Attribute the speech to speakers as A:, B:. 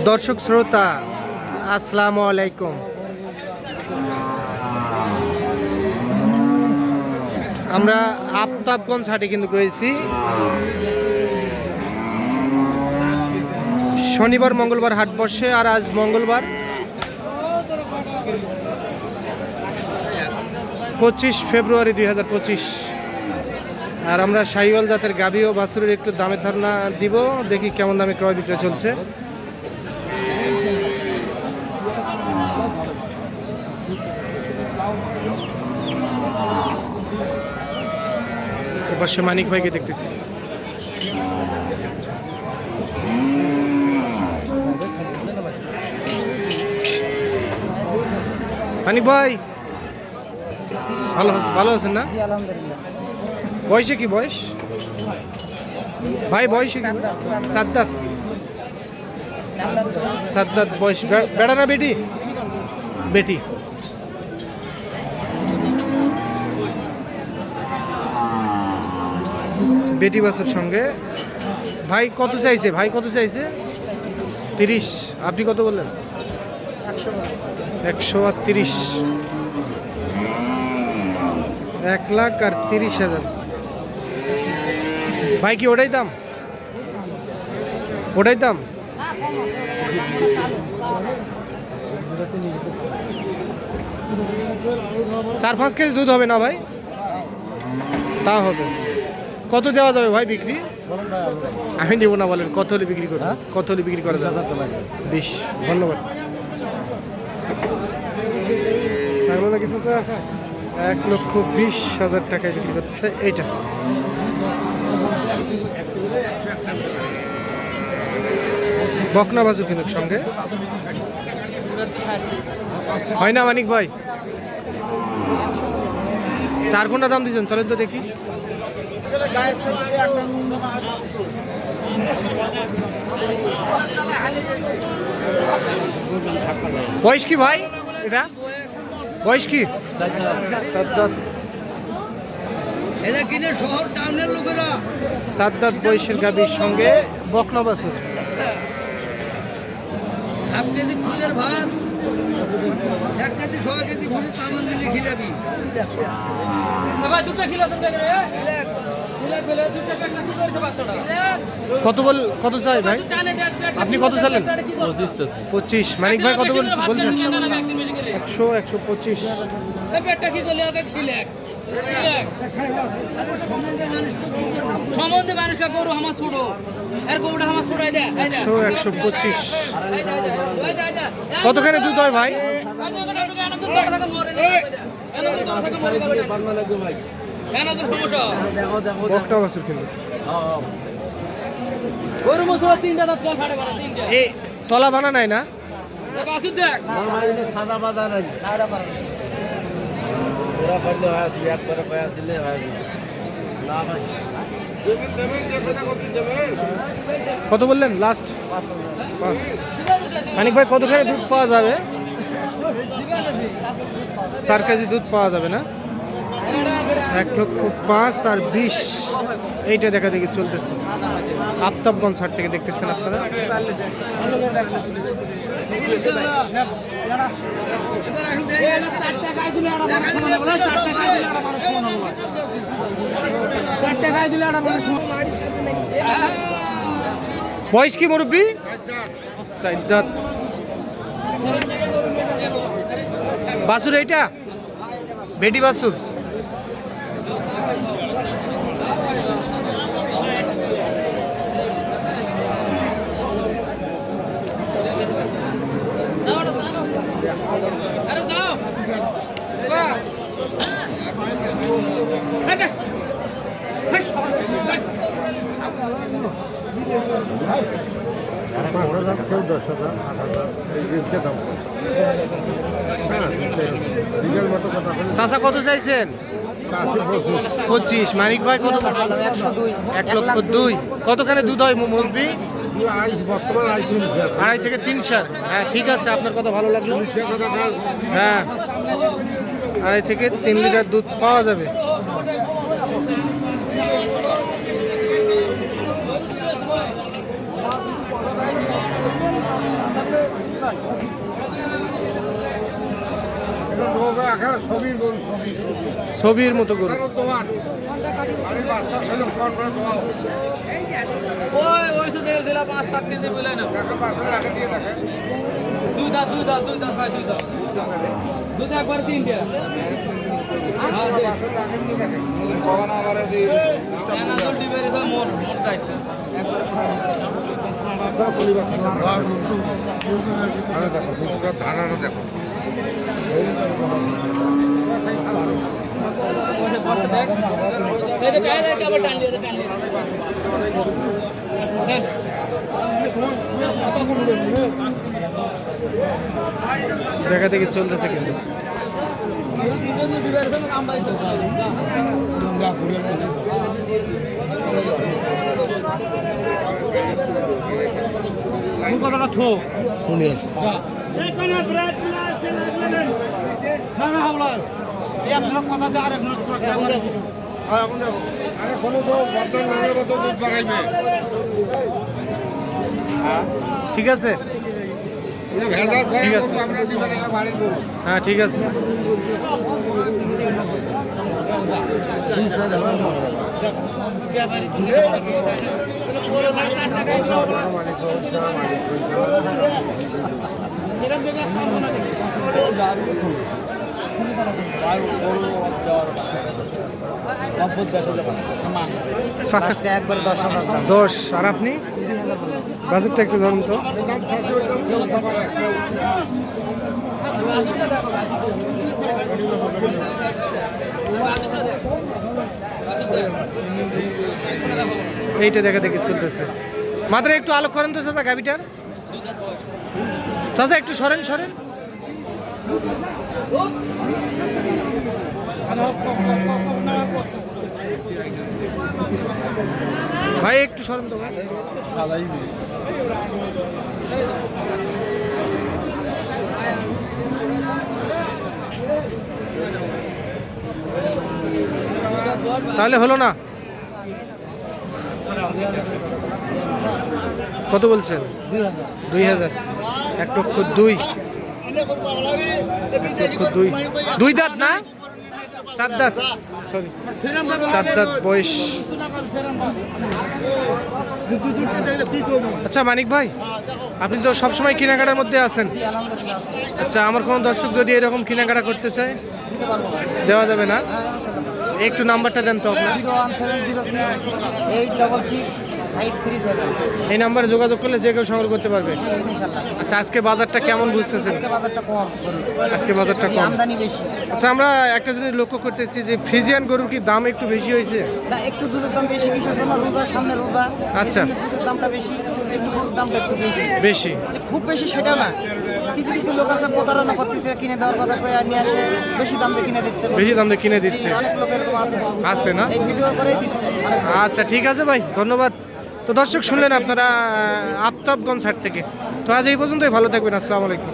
A: দর্শক শ্রোতা আসসালামু আলাইকুম। আমরা আফতাবগঞ্জ হাটে কিন্তু রয়েছি। শনিবার মঙ্গলবার হাট বসে, আর আজ মঙ্গলবার 25 ফেব্রুয়ারি 2025। আর আমরা শাহিওয়াল জাতের গাভী ও বাছুরের একটু দামের ধারণা দিব, দেখি কেমন দামে ক্রয় বিক্রয় চলছে। এপাশে মানিক ভাইকে দেখতেছি। মানিক ভাই ভালো আছেন না? বয়সে কি বয়স ভাই? বয়সে কি? সাদ্দাত বয়স। বেড়া না বেটি? বেটি। বেটি বাসের সঙ্গে ভাই কত চাইছে? 30। আপনি কত বললেন? 130। 1,30,000। ভাই কি ওটাই দাম? 4-5 কেজি দুধ হবে না ভাই? তা হবে। কত দেওয়া যাবে ভাই বিক্রি? আমি দেবো না, বলেন কত হলে বিক্রি করবো? কত হলে বিক্রি করা যাবে? 20। ধন্যবাদ। 1,20,000 টাকায় বিক্রি করতেছে এইটা। বকনা বাজু কিন্তু সঙ্গে হয় না মানিক ভাই? 4 ঘন্টা দাম দিয়েছেন, চলেন তো দেখি। বয়স কি ভাই এটা? বয়স কি? সাদ্দাত বয়সের গাভীর সঙ্গে বকনা বাছুর। কত চাই ভাই? আপনি কত চাইলেন? 25। মানিক ভাই কত বলছেন? 100-125।
B: সম্বন্ধে মানুষটা গরু আমার ছোট, আর গরুটা আমার ছোট।
A: 100-125। কতখানি দুধ হয় ভাই? বকনা বাছুর কিন্তু এই তলা বানা নাই না?
C: সাদা বাজার
A: কত বললেন লাস্ট? 5। মানিক ভাই কতখানি দুধ পাওয়া যাবে? 4 কেজি দুধ পাওয়া যাবে না? 1,05,000 আর 20। এইটা দেখা দেখি চলতেছে। আফতাবগঞ্জ হাট থেকে দেখতেছেন আপনারা। বয়স কি মুরব্বী? সাদ্দাত বাছুর। এইটা বেটি বাছুর।
C: কেউ 10,000, 8,000 এই দাম।
A: চাচা কত চাইছেন? 25। মানিক ভাই কত? 1,02,000। কতখানি দুধ হয় মুরব্বী?
C: বর্তমান
A: 2.5 থেকে 3 সার। হ্যাঁ ঠিক আছে, আপনার কথা ভালো লাগলো। হ্যাঁ 2.5 থেকে 3 লিটার দুধ পাওয়া যাবে।
C: এটা লোক এখানে ছবির গরু ছবি
A: ছবির মতো গরু।
C: দোকান আমি বাচ্চা ছেলে ফোন করে দোয়া
B: ওই সুদের দিলা 5-7 কেজি বলে না
C: টাকা 500 টাকা দিয়ে দেখেন
B: দুই দাঁত ভাই দুই দাঁত একবার 3 টাকা হ্যাঁ
C: 500 টাকা দিয়ে দেখেন
B: না জল ডিবারে সব মোর দায়িত্ব
C: আরে দেখো দুটো ধারাটা দেখো
B: পাশে দেখ এই যে কায় রেখে আবার টান দিয়ে
A: দেখা দেখি চলতেছে কিন্তু।
B: ডিবারে সব কাম বাইতে
A: কথাটা থো শুনে
C: আরে কোনো তো বর্তমান নামের মতো দুধ বাড়াইবে
A: ঠিক আছে,
C: এটা ভেজাল করে
A: ঠিক আছে।
C: গরু আমরা দিবেন না বাড়ির গরু
A: হ্যাঁ ঠিক আছে।
B: একবার 10,000 দাম
A: 10। আর আপনি বাজেটটা একটু ধরুন তো।
C: দাম খাসি হইতাম কেউ খাবার কেউ
A: এইটা দেখা দেখি চলতেছে। মাত্র একটু আলোক করেন তো চাচা গাবিটার। চাচা একটু সরেন সরেন। ভাই একটু সরেন তো ভাই। তাহলে হলো না? কত বলছেন? 2000। 1,02,000। 1,02,000 দুই দাঁত না 4 দাঁত, সরি 4 দাঁত বয়স। আচ্ছা মানিক ভাই, আপনি তো সবসময় কেনাকাটার মধ্যে আছেন। আচ্ছা আমার কোনো দর্শক যদি এরকম কেনাকাটা করতে চায় দেওয়া যাবে না? একটু নাম্বারটা দেন তো আপনার।
B: 01706866537
A: এই নাম্বারে যোগাযোগ করলে যে কেউ সংগ্রহ করতে পারবে।
B: ইনশাআল্লাহ।
A: আচ্ছা আজকে বাজারটা কেমন বুঝতেছেন?
B: আজকে বাজারটা কম
A: আজকে বাজারটা কম।
B: আমদানি বেশি
A: আচ্ছা আমরা একটা জিনিস লক্ষ্য করতেছি যে ফ্রিজিয়ান গরুর কি দাম একটু বেশি হয়েছে?
B: না, একটু দুধের দাম বেশি কিসের জন্য? রোজা সামনে রোজা,
A: আচ্ছা।
B: এই জন্য দুধের দামটা বেশি, একটু গরুর দামটা একটু বেশি।
A: বেশি
B: যে খুব বেশি সেটা না, কিছু কিছু লোক আছে প্রতারণা করতেছে, কিনে দেওয়ার কথা কয়ে নিয়ে আসে বেশি দাম দিয়ে কিনে দিচ্ছে।
A: বেশি দাম দিয়ে কিনে দিচ্ছে।
B: জি, অনেক লোক এরকম আছে
A: আছে না?
B: এই ভিডিও করেই দিচ্ছে।
A: আচ্ছা ঠিক আছে ভাই, ধন্যবাদ। তো দর্শক শুনলেন আপনারা আফতাবগঞ্জ হাট থেকে। তো আজ এই পর্যন্তই, ভালো থাকবেন, আসসালামু আলাইকুম।